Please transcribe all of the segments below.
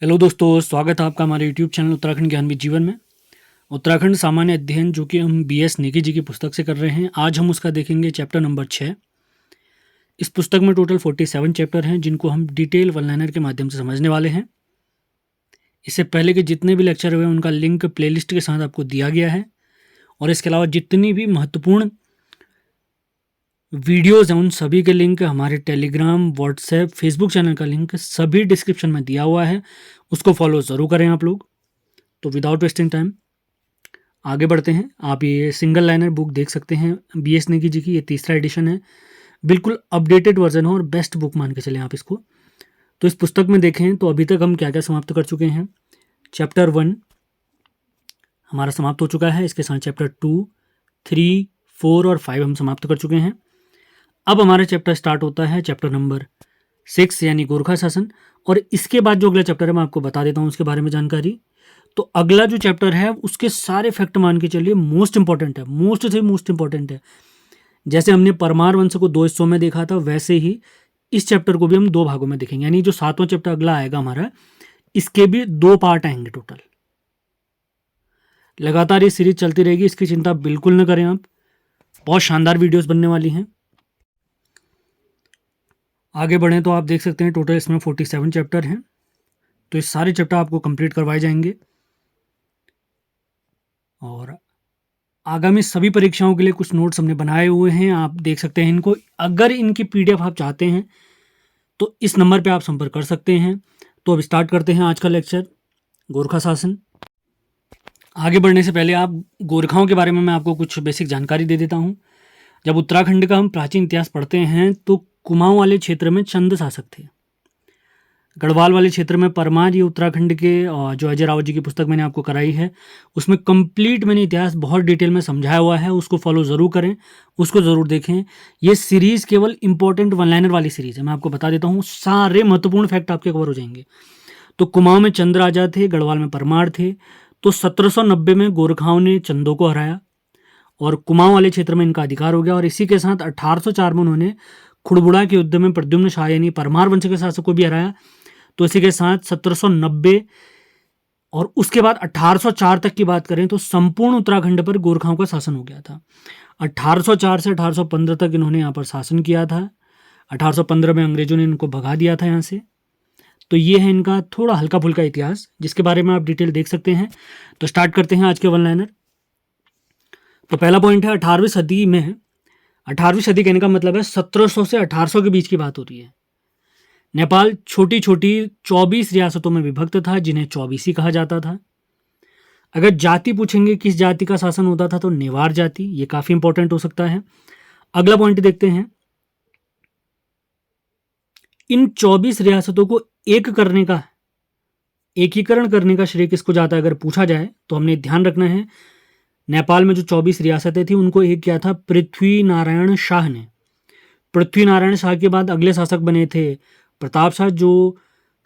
Hello दोस्तों, स्वागत है आपका हमारे यूट्यूब चैनल उत्तराखंड ज्ञान विद जीवन में। उत्तराखंड सामान्य अध्ययन जो कि हम BS नेगी जी की पुस्तक से कर रहे हैं, आज हम उसका देखेंगे चैप्टर नंबर 6। इस पुस्तक में टोटल 47 चैप्टर हैं जिनको हम डिटेल वन लाइनर के माध्यम से समझने वाले हैं। इससे पहले के जितने भी लेक्चर हुए उनका लिंक प्लेलिस्ट के साथ आपको दिया गया है, और इसके अलावा जितनी भी महत्वपूर्ण वीडियोज़ हैं उन सभी के लिंक हमारे टेलीग्राम, व्हाट्सएप, फेसबुक चैनल का लिंक सभी डिस्क्रिप्शन में दिया हुआ है। उसको फॉलो ज़रूर करें आप लोग। तो विदाउट वेस्टिंग टाइम आगे बढ़ते हैं। आप ये सिंगल लाइनर बुक देख सकते हैं BS नेगी जी की, ये तीसरा एडिशन है। बिल्कुल अपडेटेड वर्जन है और बेस्ट बुक मान के चलें आप इसको। तो इस पुस्तक में देखें तो अभी तक हम क्या क्या समाप्त कर चुके हैं। चैप्टर 1 हमारा समाप्त हो चुका है। इसके साथ चैप्टर 2, 3, 4 और 5 हम समाप्त कर चुके हैं। अब हमारा चैप्टर स्टार्ट होता है चैप्टर नंबर 6 यानी गोरखा शासन। और इसके बाद जो अगला चैप्टर है मैं आपको बता देता हूँ उसके बारे में जानकारी। तो अगला जो चैप्टर है उसके सारे फैक्ट मान के चलिए मोस्ट इंपॉर्टेंट है, मोस्ट से मोस्ट इंपॉर्टेंट है। जैसे हमने परमार वंश को 2 हिस्सों में देखा था, वैसे ही इस चैप्टर को भी हम 2 भागों में देखेंगे। यानी जो 7वां चैप्टर अगला आएगा हमारा, इसके भी 2 पार्ट आएंगे टोटल। लगातार ये सीरीज चलती रहेगी, इसकी चिंता बिल्कुल न करें आप। बहुत शानदार वीडियोस बनने वाली हैं। आगे बढ़ें तो आप देख सकते हैं टोटल इसमें 47 चैप्टर हैं। तो इस सारे चैप्टर आपको कंप्लीट करवाए जाएंगे और आगामी सभी परीक्षाओं के लिए कुछ नोट्स हमने बनाए हुए हैं, आप देख सकते हैं इनको। अगर इनकी PDF आप चाहते हैं तो इस नंबर पे आप संपर्क कर सकते हैं। तो अब स्टार्ट करते हैं आज का लेक्चर, गोरखा शासन। आगे बढ़ने से पहले आप गोरखाओं के बारे में मैं आपको कुछ बेसिक जानकारी दे देता हूँ। जब उत्तराखंड का हम प्राचीन इतिहास पढ़ते हैं तो कुमाऊं वाले क्षेत्र में चंद शासक थे। गढ़वाल वाले क्षेत्र में परमार, ये उत्तराखंड के जो अजय रावत जी की पुस्तक मैंने आपको कराई है उसमें कंप्लीट मैंने इतिहास बहुत डिटेल में समझाया हुआ है। उसको फॉलो ज़रूर करें, उसको ज़रूर देखें। ये सीरीज़ केवल इंपॉर्टेंट वन लाइनर वाली सीरीज़ है। मैं आपको बता देता हूँ, सारे महत्वपूर्ण फैक्ट आपके कवर हो जाएंगे। तो कुमाऊं में चंद राजा थे, गढ़वाल में परमार थे। तो 1790 में गोरखाओं ने चंदों को हराया और कुमाऊं वाले क्षेत्र में इनका अधिकार हो गया। और इसी के साथ 1804 में उन्होंने खुड़बुड़ा के युद्ध में प्रद्युम्न शाह यानी परमार वंश के शासक को भी हराया। तो इसी के साथ 1790 और उसके बाद 1804 तक की बात करें तो संपूर्ण उत्तराखंड पर गोरखाओं का शासन हो गया था। 1804 से 1815 तक इन्होंने यहाँ पर शासन किया था। 1815 में अंग्रेजों ने इनको भगा दिया था यहाँ से। तो ये है इनका थोड़ा हल्का फुल्का इतिहास, जिसके बारे में आप डिटेल देख सकते हैं। तो स्टार्ट करते हैं आज के वन लाइनर। तो पहला पॉइंट है 18वीं सदी में, 18वीं सदी कहने का मतलब है 1700 से 1800 के बीच की बात हो रही है। नेपाल छोटी छोटी 24 रियासतों में विभक्त था, जिन्हें 24 कहा जाता था। अगर जाति पूछेंगे किस जाति का शासन होता था तो नेवार जाति, ये काफी इंपॉर्टेंट हो सकता है। अगला पॉइंट देखते हैं, इन 24 रियासतों को एकीकरण करने का श्रेय किसको जाता है अगर पूछा जाए तो हमने ध्यान रखना है, नेपाल में जो 24 रियासतें थी उनको एक किया था पृथ्वी नारायण शाह ने। पृथ्वी नारायण शाह के बाद अगले शासक बने थे प्रताप शाह, जो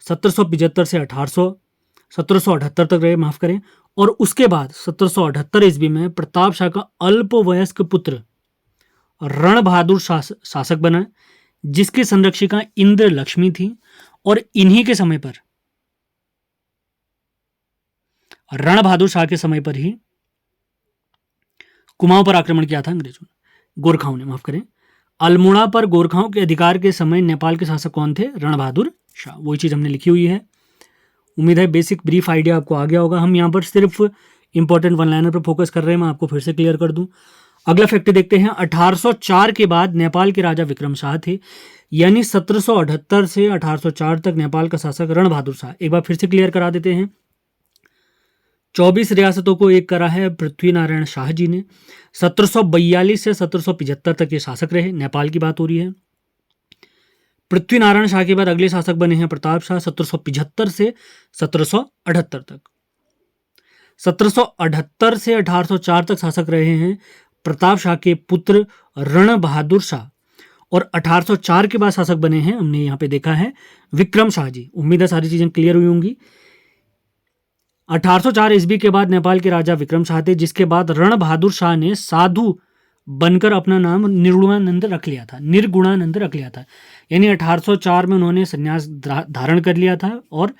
1775 से 1778 तक रहे, माफ करें। और उसके बाद 1778 ईस्वी में प्रताप शाह का अल्पवयस्क पुत्र रण बहादुर शासक बना, जिसकी संरक्षिका इंद्र लक्ष्मी थी। और इन्हीं के समय पर, रण बहादुर शाह के समय पर ही कुमाऊं पर आक्रमण किया था अंग्रेजों ने, गोरखाओं ने, माफ करें। अल्मोड़ा पर गोरखाओं के अधिकार के समय नेपाल के शासक कौन थे? रण बहादुर शाह। वही चीज़ हमने लिखी हुई है। उम्मीद है बेसिक ब्रीफ आइडिया आपको आ गया होगा। हम यहाँ पर सिर्फ इंपॉर्टेंट वन लाइनर पर फोकस कर रहे हैं, मैं आपको फिर से क्लियर कर दूं। अगला फैक्ट देखते हैं, 1804 के बाद नेपाल के राजा विक्रम शाह थे, यानी 1778 से 1804 तक नेपाल का शासक रण बहादुर शाह। एक बार फिर से क्लियर करा देते हैं, 24 रियासतों को एक करा है पृथ्वी नारायण शाह जी ने। 1742 से 1775 तक ये शासक रहे, नेपाल की बात हो रही है। पृथ्वी नारायण शाह के बाद अगले शासक बने हैं प्रताप शाह, 1775 से 1778 तक। 1778 से 1804 तक शासक रहे हैं प्रताप शाह के पुत्र रण बहादुर शाह। और 1804 के बाद शासक बने हैं, हमने यहाँ पे देखा है, विक्रम शाह जी। उम्मीद है सारी चीजें क्लियर हुई होंगी। 1804 ईस्वी के बाद नेपाल के राजा विक्रम शाह थे, जिसके बाद रण बहादुर शाह ने साधु बनकर अपना नाम निर्गुणानंद रख लिया था। यानी 1804 में उन्होंने संन्यास धारण कर लिया था और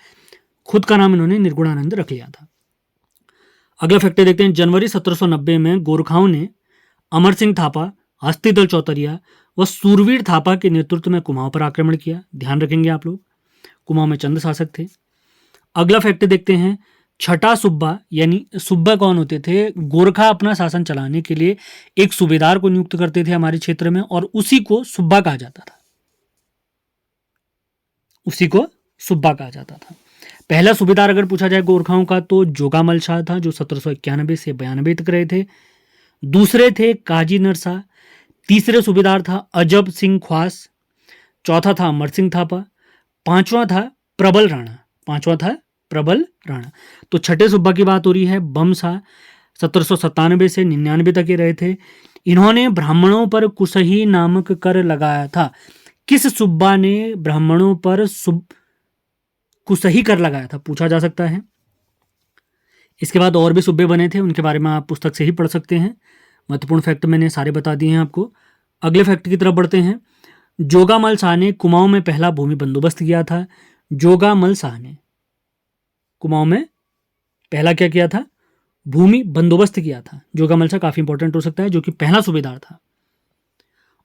खुद का नाम इन्होंने निर्गुणानंद रख लिया था। अगला फैक्टर देखते हैं। जनवरी 1790 में गोरखाओं ने अमर सिंह थापा, हस्तिदल चौतरिया व सूरवीर थापा के नेतृत्व में कुमाऊं पर आक्रमण किया। ध्यान रखेंगे आप लोग, कुमाऊं में चंद शासक थे। अगला फैक्टर देखते हैं। छठा सुब्बा, यानी सुब्बा कौन होते थे? गोरखा अपना शासन चलाने के लिए एक सूबेदार को नियुक्त करते थे हमारे क्षेत्र में, और उसी को सुब्बा कहा जाता था। उसी को सुब्बा कहा जाता था। पहला सूबेदार अगर पूछा जाए गोरखाओं का तो जोगामल शाह था, जो 1791 से 92 तक रहे थे। दूसरे थे काजी नरसा। तीसरे सूबेदार था अजब सिंह ख्वास। चौथा था अमर सिंह थापा। पांचवा था प्रबल राणा। तो छठे सुब्बा की बात हो रही है। बम शाह 1797 से 99 तक के रहे थे। इन्होंने ब्राह्मणों पर कुसही नामक कर लगाया था। किस सुब्बा ने ब्राह्मणों पर कुसही कर लगाया था, पूछा जा सकता है। इसके बाद और भी सूबे बने थे, उनके बारे में आप पुस्तक से ही पढ़ सकते हैं। महत्वपूर्ण फैक्ट मैंने सारे बता दिए हैं आपको। अगले फैक्ट की तरफ बढ़ते हैं। जोगामल शाह ने कुमाऊं में पहला भूमि बंदोबस्त किया था। जोगामल शाह ने कुमाऊं में पहला क्या किया था? भूमि बंदोबस्त किया था। जोगामल शाह काफी इंपॉर्टेंट हो सकता है, जो कि पहला सूबेदार था।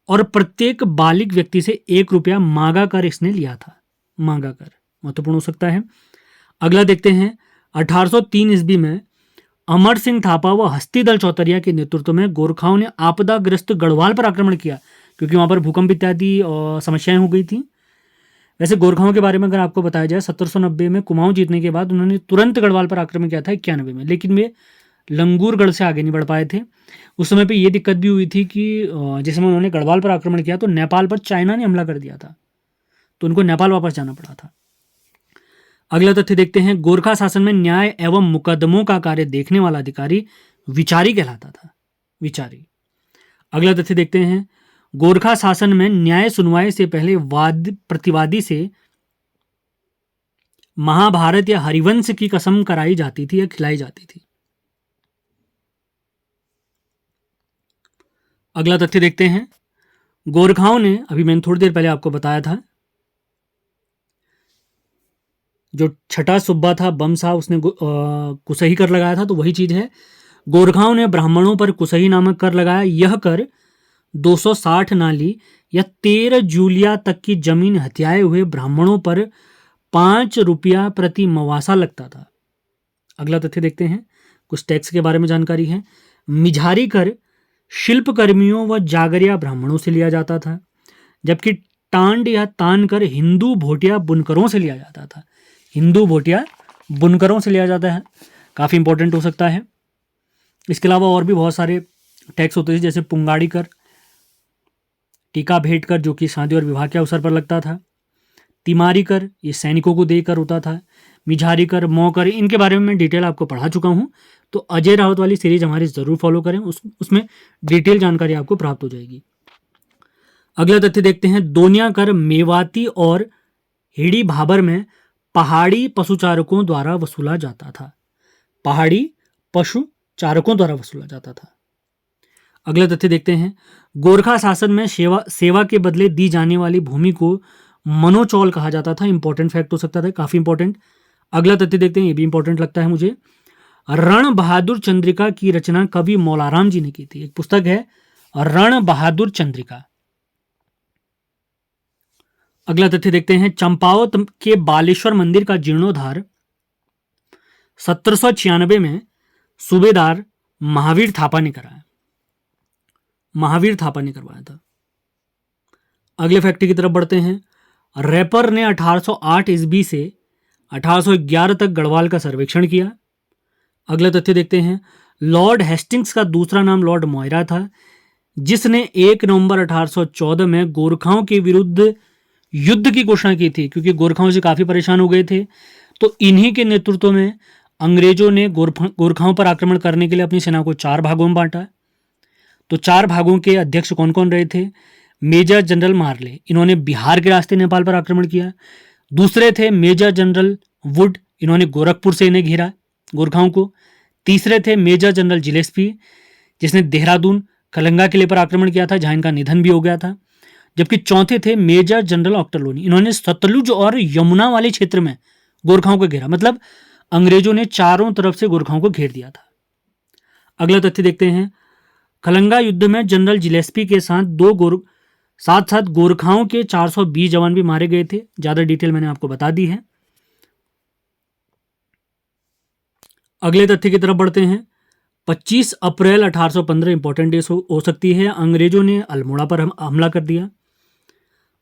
और प्रत्येक बालिग व्यक्ति से 1 रुपया मांगा कर इसने लिया था। मांगा कर महत्वपूर्ण हो सकता है। अगला देखते हैं। 1803 ईस्वी में अमर सिंह थापा व हस्तिदल चौतरिया के नेतृत्व में गोरखाओं ने आपदाग्रस्त गढ़वाल पर आक्रमण किया, क्योंकि वहां पर भूकंप इत्यादि समस्याएं हो गई थी। वैसे गोरखाओं के बारे में अगर आपको बताया जाए, 1790 में कुमाऊं जीतने के बाद उन्होंने तुरंत गढ़वाल पर आक्रमण किया था 91 में, लेकिन वे लंगूरगढ़ से आगे नहीं बढ़ पाए थे। उस समय पे ये दिक्कत भी हुई थी कि जिस समय उन्होंने गढ़वाल पर आक्रमण किया तो नेपाल पर चाइना ने हमला कर दिया था, तो उनको नेपाल वापस जाना पड़ा था। अगला तथ्य देखते हैं। गोरखा शासन में न्याय एवं मुकदमों का कार्य देखने वाला अधिकारी विचारी कहलाता था। विचारी। अगला तथ्य देखते हैं। गोरखा शासन में न्याय सुनवाई से पहले प्रतिवादी से महाभारत या हरिवंश की कसम कराई जाती थी या खिलाई जाती थी। अगला तथ्य देखते हैं। गोरखाओं ने, अभी मैंने थोड़ी देर पहले आपको बताया था, जो छठा सुब्बा था बम शाह, उसने कुसही कर लगाया था, तो वही चीज है। गोरखाओं ने ब्राह्मणों पर कुसही नामक कर लगाया। यह कर 260 नाली या 13 जूलिया तक की जमीन हथियाए हुए ब्राह्मणों पर 5 रुपया प्रति मवासा लगता था। अगला तथ्य देखते हैं। कुछ टैक्स के बारे में जानकारी है। मिझारी कर शिल्पकर्मियों व जागरिया ब्राह्मणों से लिया जाता था, जबकि टांड या तान कर हिंदू भोटिया बुनकरों से लिया जाता था। हिंदू भोटिया बुनकरों से लिया जाता है, काफ़ी इंपॉर्टेंट हो सकता है। इसके अलावा और भी बहुत सारे टैक्स होते थे, जैसे पुंगाड़ी कर, टीका भेंट कर जो कि शादी और विवाह के अवसर पर लगता था, तिमारी कर ये सैनिकों को देकर होता था, मिझारी कर, मौकर, इनके बारे में मैं डिटेल आपको पढ़ा चुका हूँ। तो अजय रावत वाली सीरीज हमारी ज़रूर फॉलो करें, उसमें डिटेल जानकारी आपको प्राप्त हो जाएगी। अगला तथ्य देखते हैं। दोनिया कर मेवाती और हिड़ी भाबर में पहाड़ी पशुचारकों द्वारा वसूला जाता था। पहाड़ी पशुचारकों द्वारा वसूला जाता था। अगला तथ्य देखते हैं। गोरखा शासन में सेवा के बदले दी जाने वाली भूमि को मनोचौल कहा जाता था। इंपॉर्टेंट फैक्ट हो सकता था, काफी इंपॉर्टेंट। अगला तथ्य देखते हैं, ये भी इंपॉर्टेंट लगता है मुझे। रण बहादुर चंद्रिका की रचना कवि मौलाराम जी ने की थी। एक पुस्तक है रण बहादुर चंद्रिका। अगला तथ्य देखते हैं। चंपावत के बालेश्वर मंदिर का जीर्णोद्धार 1796 में सूबेदार महावीर थापा ने कराया। महावीर थापा ने करवाया था। अगले फैक्ट की तरफ बढ़ते हैं। रैपर ने 1808 ईस्वी से 1811 तक गढ़वाल का सर्वेक्षण किया। अगला तथ्य देखते हैं। लॉर्ड हेस्टिंग्स का दूसरा नाम लॉर्ड मोयरा था, जिसने 1 नवंबर 1814 में गोरखाओं के विरुद्ध युद्ध की घोषणा की थी, क्योंकि गोरखाओं से काफी परेशान हो गए थे। तो इन्हीं के नेतृत्व में अंग्रेजों ने गोरखाओं पर आक्रमण करने के लिए अपनी सेना को 4 भागों में बांटा। तो 4 भागों के अध्यक्ष कौन कौन रहे थे? मेजर जनरल मार्ले, इन्होंने बिहार के रास्ते नेपाल पर आक्रमण किया। दूसरे थे मेजर जनरल वुड, इन्होंने गोरखपुर से इन्हें घेरा गोरखाओं को। तीसरे थे मेजर जनरल जिलेस्पी, जिसने देहरादून कलंगा किले पर आक्रमण किया था, जहां इनका निधन भी हो गया था। जबकि चौथे थे मेजर जनरल ऑक्टरलोनी, इन्होंने सतलुज और यमुना वाले क्षेत्र में गोरखाओं को घेरा, मतलब अंग्रेजों ने चारों तरफ से गोरखाओं को घेर दिया था। अगला तथ्य देखते हैं, खलंगा युद्ध में जनरल जिलेस्पी के साथ साथ गोरखाओं के 420 जवान भी मारे गए थे। ज्यादा डिटेल मैंने आपको बता दी है। अगले तथ्य की तरफ बढ़ते हैं। 25 अप्रैल 1815 इंपॉर्टेंट डेज हो सकती है। अंग्रेजों ने अल्मोड़ा पर हमला कर दिया।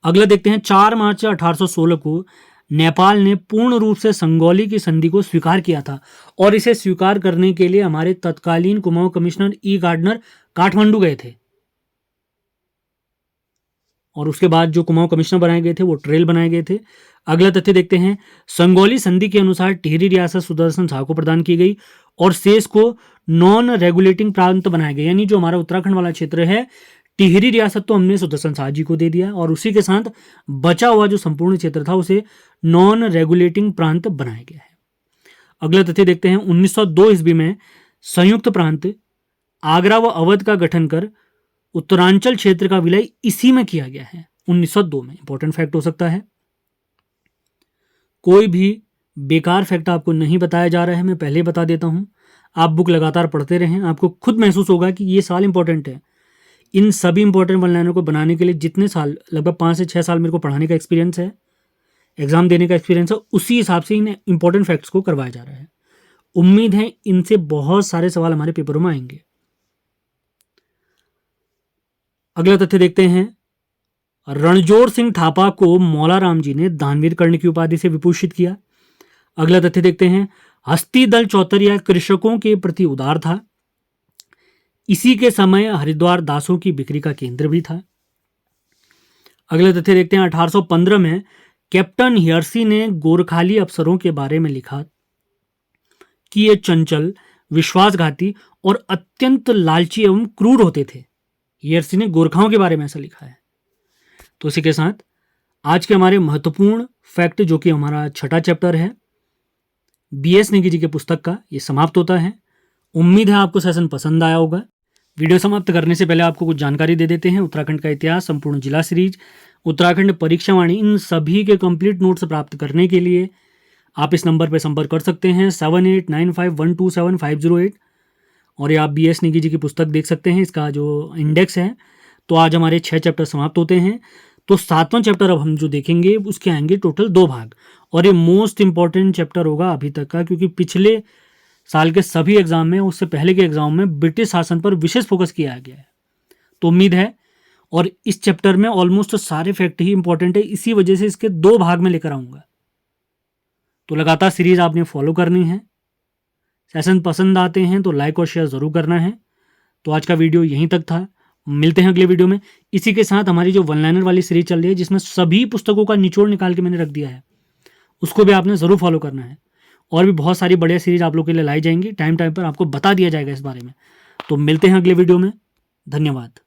अगला देखते हैं, 4 मार्च 1816 को नेपाल ने पूर्ण रूप से संगौली की संधि को स्वीकार किया था और इसे स्वीकार करने के लिए हमारे तत्कालीन कुमाऊं कमिश्नर ई गार्डनर काठमांडू गए थे। और उसके बाद जो कुमाऊं कमिश्नर बनाए गए थे वो ट्रेल बनाए गए थे। अगला तथ्य देखते हैं, संगौली संधि के अनुसार टिहरी रियासत सुदर्शन शाह को प्रदान की गई और शेष को नॉन रेगुलेटिंग प्रांत बनाया गया। यानी जो हमारा उत्तराखंड वाला क्षेत्र है, टिहरी रियासत तो हमने सुदर्शन शाह जी को दे दिया और उसी के साथ बचा हुआ जो संपूर्ण क्षेत्र था उसे नॉन रेगुलेटिंग प्रांत बनाया गया है। अगला तथ्य देखते हैं, 1902 ईस्वी में संयुक्त प्रांत आगरा व अवध का गठन कर उत्तरांचल क्षेत्र का विलय इसी में किया गया है, 1902 में। इंपॉर्टेंट फैक्ट हो सकता है। कोई भी बेकार फैक्ट आपको नहीं बताया जा रहा है, मैं पहले बता देता हूं। आप बुक लगातार पढ़ते रहें, आपको खुद महसूस होगा कि ये सवाल इंपॉर्टेंट है। इन सभी इंपॉर्टेंट वन लाइनर को बनाने के लिए जितने साल, लगभग 5 से 6 साल मेरे को पढ़ाने का एक्सपीरियंस है, एग्जाम देने का एक्सपीरियंस है, उसी हिसाब से इन इंपॉर्टेंट फैक्ट्स को करवाया जा रहा है। उम्मीद है इनसे बहुत सारे सवाल हमारे पेपरों में आएंगे। अगला तथ्य देखते हैं, रणजोर सिंह थापा को मौला राम जी ने दानवीर कर्ण की उपाधि से विभूषित किया। अगला तथ्य देखते हैं, हस्ती दल चौतरिया कृषकों के प्रति उदार था। इसी के समय हरिद्वार दासों की बिक्री का केंद्र भी था। अगले तथ्य देखते हैं, 1815 में कैप्टन हियर्सी ने गोरखाली अफसरों के बारे में लिखा कि ये चंचल, विश्वासघाती और अत्यंत लालची एवं क्रूर होते थे। हियर्सी ने गोरखाओं के बारे में ऐसा लिखा है। तो इसी के साथ आज के हमारे महत्वपूर्ण फैक्ट, जो कि हमारा 6ठा चैप्टर है BS नेगी जी के पुस्तक का, ये समाप्त होता है। उम्मीद है आपको सेशन पसंद आया होगा। वीडियो समाप्त करने से पहले आपको कुछ जानकारी दे देते हैं। उत्तराखंड का इतिहास, संपूर्ण जिला सीरीज, उत्तराखंड परीक्षावाणी, इन सभी के कंप्लीट नोट्स प्राप्त करने के लिए आप इस नंबर पर संपर्क कर सकते हैं 7895127508। और ये आप BS नेगी जी की पुस्तक देख सकते हैं, इसका जो इंडेक्स है। तो आज हमारे 6 चैप्टर समाप्त होते हैं। तो 7वां चैप्टर अब हम जो देखेंगे उसके आएंगे टोटल 2 भाग, और ये मोस्ट इंपॉर्टेंट चैप्टर होगा अभी तक का, क्योंकि पिछले साल के सभी एग्जाम में, उससे पहले के एग्जाम में ब्रिटिश शासन पर विशेष फोकस किया गया है। तो उम्मीद है, और इस चैप्टर में ऑलमोस्ट सारे फैक्ट ही इंपॉर्टेंट है, इसी वजह से इसके 2 भाग में लेकर आऊंगा। तो लगातार सीरीज आपने फॉलो करनी है। सेशन पसंद आते हैं तो लाइक और शेयर जरूर करना है। तो आज का वीडियो यहीं तक था, मिलते हैं अगले वीडियो में। इसी के साथ हमारी जो वन लाइनर वाली सीरीज चल रही है, जिसमें सभी पुस्तकों का निचोड़ निकाल के मैंने रख दिया है, उसको भी आपने ज़रूर फॉलो करना है। और भी बहुत सारी बढ़िया सीरीज आप लोगों के लिए लाई जाएंगी, टाइम टाइम पर आपको बता दिया जाएगा इस बारे में। तो मिलते हैं अगले वीडियो में। धन्यवाद।